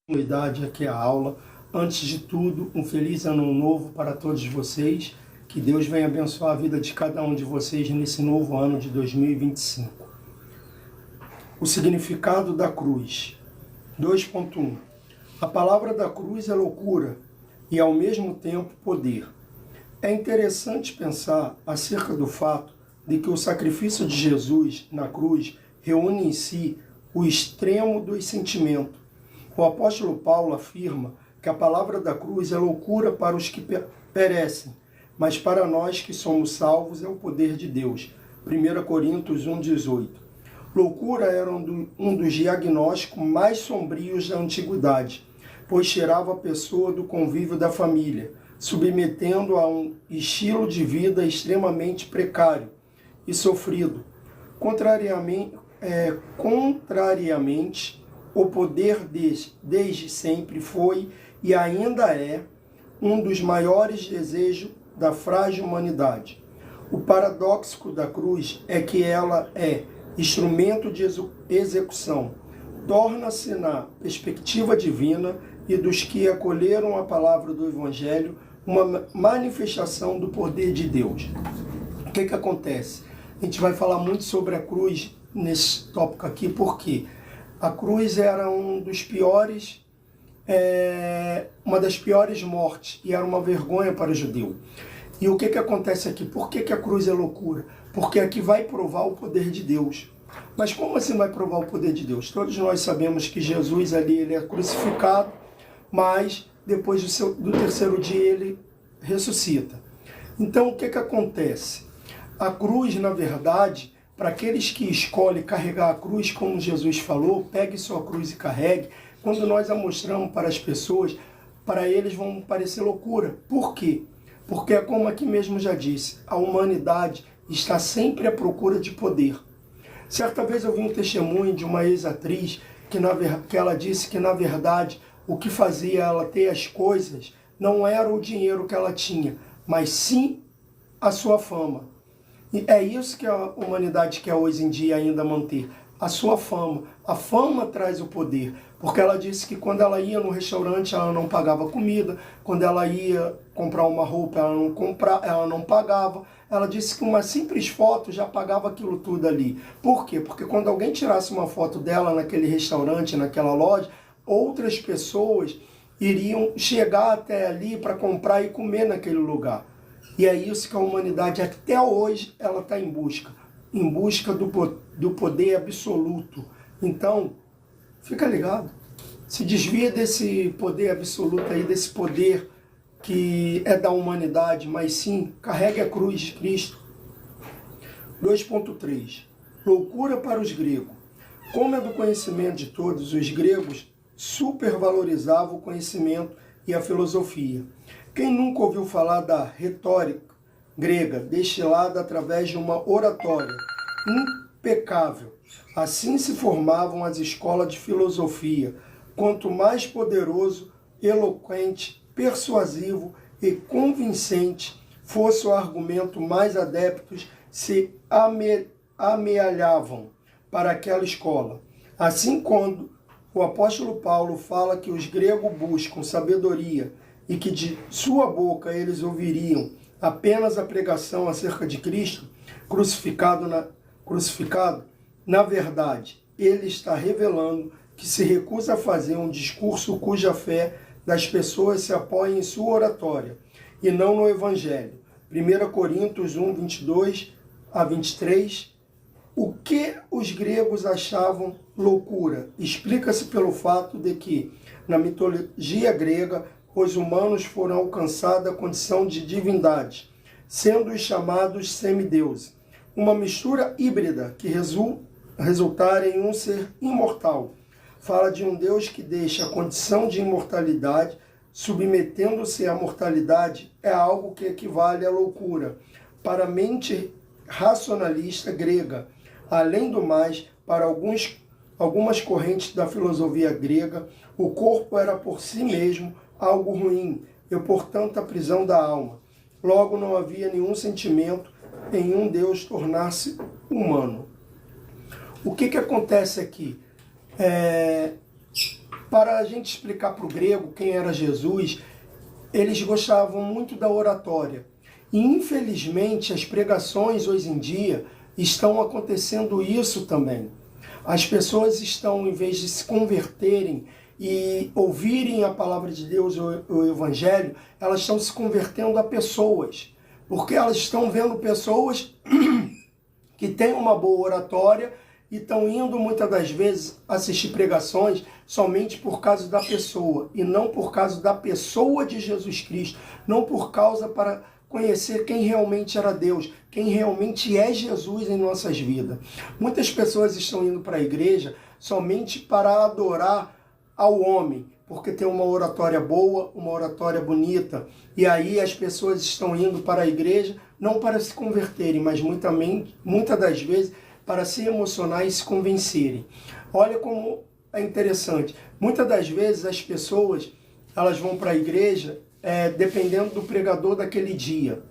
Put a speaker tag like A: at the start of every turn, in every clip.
A: Continuidade aqui a aula. Antes de tudo, um feliz ano novo para todos vocês. Que Deus venha abençoar a vida de cada um de vocês nesse novo ano de 2025. O significado da cruz. 2.1. A palavra da cruz é loucura e ao mesmo tempo poder. É interessante pensar acerca do fato de que o sacrifício de Jesus na cruz reúne em si o extremo dos sentimentos. O apóstolo Paulo afirma que a palavra da cruz é loucura para os que perecem, mas para nós que somos salvos é o poder de Deus. 1 Coríntios 1,18. Loucura era um dos diagnósticos mais sombrios da antiguidade, pois tirava a pessoa do convívio da família, submetendo a um estilo de vida extremamente precário e sofrido. Contrariamente, o poder desde sempre foi e ainda é um dos maiores desejos da frágil humanidade. O paradoxo da cruz é que ela é instrumento de execução, torna-se na perspectiva divina e dos que acolheram a palavra do Evangelho uma manifestação do poder de Deus. O que acontece? A gente vai falar muito sobre a cruz nesse tópico aqui, porque a cruz era uma das piores mortes e era uma vergonha para o judeu. E o que acontece aqui? Por que a cruz é loucura? Porque aqui vai provar o poder de Deus. Mas como assim vai provar o poder de Deus? Todos nós sabemos que Jesus ali ele é crucificado, mas depois do terceiro dia ele ressuscita. Então o que acontece? A cruz, na verdade, para aqueles que escolhem carregar a cruz, como Jesus falou, pegue sua cruz e carregue, quando nós a mostramos para as pessoas, para eles vão parecer loucura. Por quê? Porque, como aqui mesmo já disse, a humanidade está sempre à procura de poder. Certa vez eu vi um testemunho de uma ex-atriz que ela disse que, na verdade, o que fazia ela ter as coisas não era o dinheiro que ela tinha, mas sim a sua fama. E é isso que a humanidade quer hoje em dia ainda manter, a sua fama. A fama traz o poder, porque ela disse que quando ela ia no restaurante ela não pagava comida, quando ela ia comprar uma roupa ela não pagava. Ela disse que uma simples foto já pagava aquilo tudo ali. Por quê? Porque quando alguém tirasse uma foto dela naquele restaurante, naquela loja, outras pessoas iriam chegar até ali para comprar e comer naquele lugar. E é isso que a humanidade até hoje ela está em busca do poder absoluto. Então, fica ligado, se desvia desse poder absoluto aí, desse poder que é da humanidade, mas sim, carregue a cruz de Cristo. 2.3. Loucura para os gregos. Como é do conhecimento de todos, os gregos supervalorizavam o conhecimento e a filosofia. Quem nunca ouviu falar da retórica grega, destilada através de uma oratória impecável? Assim se formavam as escolas de filosofia. Quanto mais poderoso, eloquente, persuasivo e convincente fosse o argumento, mais adeptos se amealhavam para aquela escola. Assim, quando o apóstolo Paulo fala que os gregos buscam sabedoria e que de sua boca eles ouviriam apenas a pregação acerca de Cristo crucificado, na verdade, ele está revelando que se recusa a fazer um discurso cuja fé das pessoas se apoia em sua oratória e não no Evangelho. 1 Coríntios 1, 22 a 23. O que os gregos achavam loucura? Explica-se pelo fato de que, na mitologia grega, os humanos foram alcançados a condição de divindade, sendo os chamados semideuses. Uma mistura híbrida que resultar em um ser imortal. Fala de um Deus que deixa a condição de imortalidade, submetendo-se à mortalidade, é algo que equivale à loucura para a mente racionalista grega. Além do mais, para algumas correntes da filosofia grega, o corpo era por si mesmo algo ruim e, portanto, a prisão da alma. Logo, não havia nenhum sentimento em um Deus tornar-se humano. O que acontece aqui? Para a gente explicar para o grego quem era Jesus, eles gostavam muito da oratória. E infelizmente as pregações hoje em dia estão acontecendo isso também. As pessoas estão, em vez de se converterem e ouvirem a palavra de Deus, o Evangelho, elas estão se convertendo a pessoas. Porque elas estão vendo pessoas que têm uma boa oratória e estão indo muitas das vezes assistir pregações somente por causa da pessoa e não por causa da pessoa de Jesus Cristo, não por causa para conhecer quem realmente era Deus, quem realmente é Jesus em nossas vidas. Muitas pessoas estão indo para a igreja somente para adorar ao homem, porque tem uma oratória boa, uma oratória bonita, e aí as pessoas estão indo para a igreja não para se converterem, mas muitas das vezes para se emocionar e se convencerem. Olha como é interessante. Muitas das vezes as pessoas elas vão para a igreja dependendo do pregador daquele dia.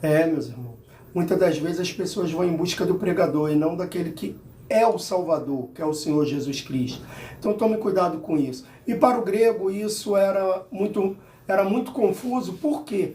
A: Meus irmãos. Muitas das vezes as pessoas vão em busca do pregador e não daquele que é o Salvador, que é o Senhor Jesus Cristo. Então tome cuidado com isso. E para o grego isso era muito confuso. Por quê?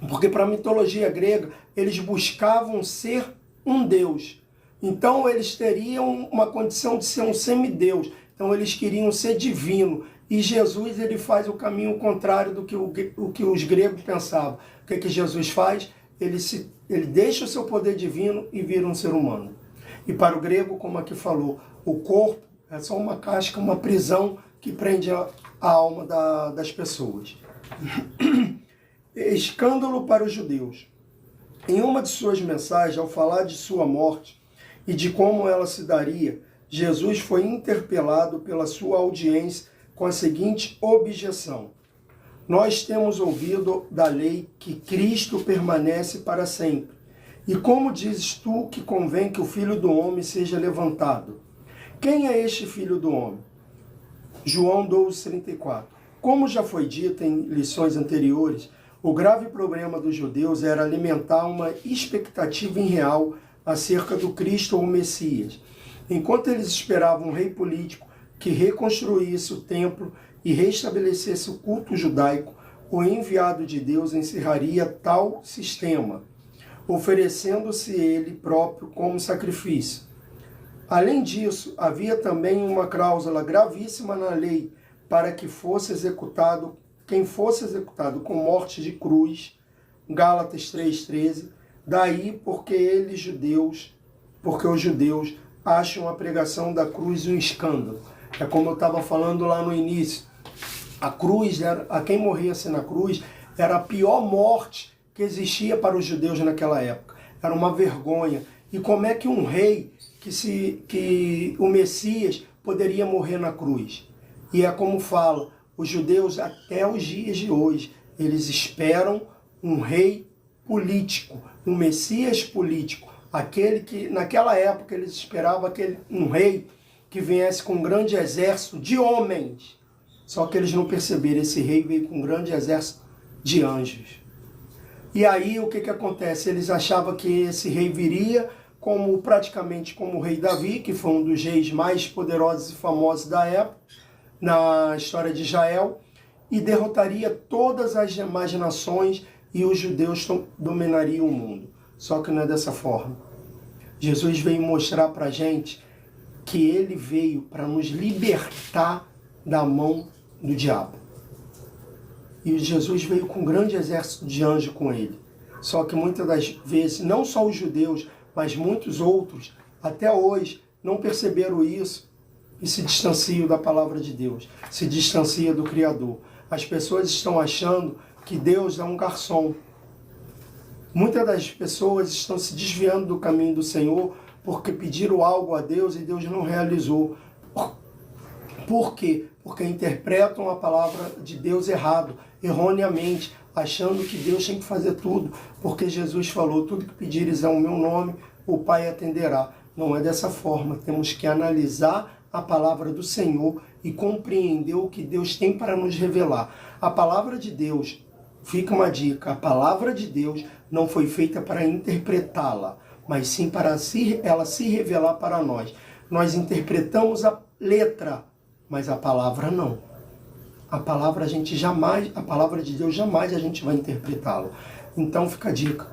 A: Porque para a mitologia grega eles buscavam ser um Deus. Então eles teriam uma condição de ser um semideus. Então eles queriam ser divino. E Jesus ele faz o caminho contrário do que os gregos pensavam. O que Jesus faz? Ele deixa o seu poder divino e vira um ser humano. E para o grego, como aqui falou, o corpo é só uma casca, uma prisão que prende a alma das pessoas. Escândalo para os judeus. Em uma de suas mensagens, ao falar de sua morte e de como ela se daria, Jesus foi interpelado pela sua audiência com a seguinte objeção: nós temos ouvido da lei que Cristo permanece para sempre. E como dizes tu que convém que o Filho do Homem seja levantado? Quem é este Filho do Homem? João 12:34. Como já foi dito em lições anteriores, o grave problema dos judeus era alimentar uma expectativa irreal acerca do Cristo ou Messias. Enquanto eles esperavam um rei político que reconstruísse o templo e restabelecesse o culto judaico, o enviado de Deus encerraria tal sistema, oferecendo-se ele próprio como sacrifício. Além disso, havia também uma cláusula gravíssima na lei para que fosse executado quem fosse executado com morte de cruz, Gálatas 3,13, daí porque os judeus acham a pregação da cruz um escândalo. É como eu estava falando lá no início, a cruz, a quem morresse na cruz, era a pior morte que existia para os judeus naquela época. Era uma vergonha. E como é que um rei, que o Messias, poderia morrer na cruz? E é como fala, os judeus até os dias de hoje, eles esperam um rei político, um Messias político, aquele que naquela época eles esperavam um rei que viesse com um grande exército de homens. Só que eles não perceberam, esse rei veio com um grande exército de anjos. E aí o que acontece? Eles achavam que esse rei viria praticamente como o rei Davi, que foi um dos reis mais poderosos e famosos da época, na história de Israel, e derrotaria todas as demais nações e os judeus dominariam o mundo. Só que não é dessa forma. Jesus veio mostrar para a gente que ele veio para nos libertar da mão do diabo. E Jesus veio com um grande exército de anjos com ele. Só que muitas das vezes, não só os judeus, mas muitos outros, até hoje, não perceberam isso e se distanciam da palavra de Deus, se distanciam do Criador. As pessoas estão achando que Deus é um garçom. Muitas das pessoas estão se desviando do caminho do Senhor porque pediram algo a Deus e Deus não realizou. Por quê? Porque interpretam a palavra de Deus errado, erroneamente, achando que Deus tem que fazer tudo, porque Jesus falou, tudo que pedires ao meu nome, o Pai atenderá. Não é dessa forma, temos que analisar a palavra do Senhor e compreender o que Deus tem para nos revelar. A palavra de Deus, fica uma dica, a palavra de Deus não foi feita para interpretá-la, mas sim para ela se revelar para nós. Nós interpretamos a letra, mas a palavra não. A palavra a palavra de Deus jamais a gente vai interpretá-la. Então fica a dica.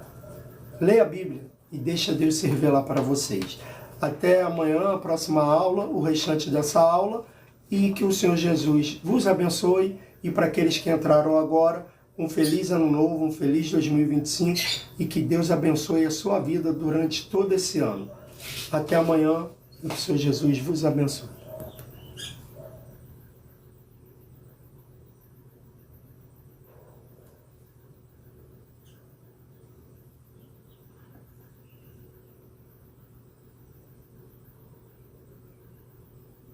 A: Leia a Bíblia e deixa Deus se revelar para vocês. Até amanhã, a próxima aula, o restante dessa aula, e que o Senhor Jesus vos abençoe, e para aqueles que entraram agora, um feliz ano novo, um feliz 2025, e que Deus abençoe a sua vida durante todo esse ano. Até amanhã, e que o Senhor Jesus vos abençoe.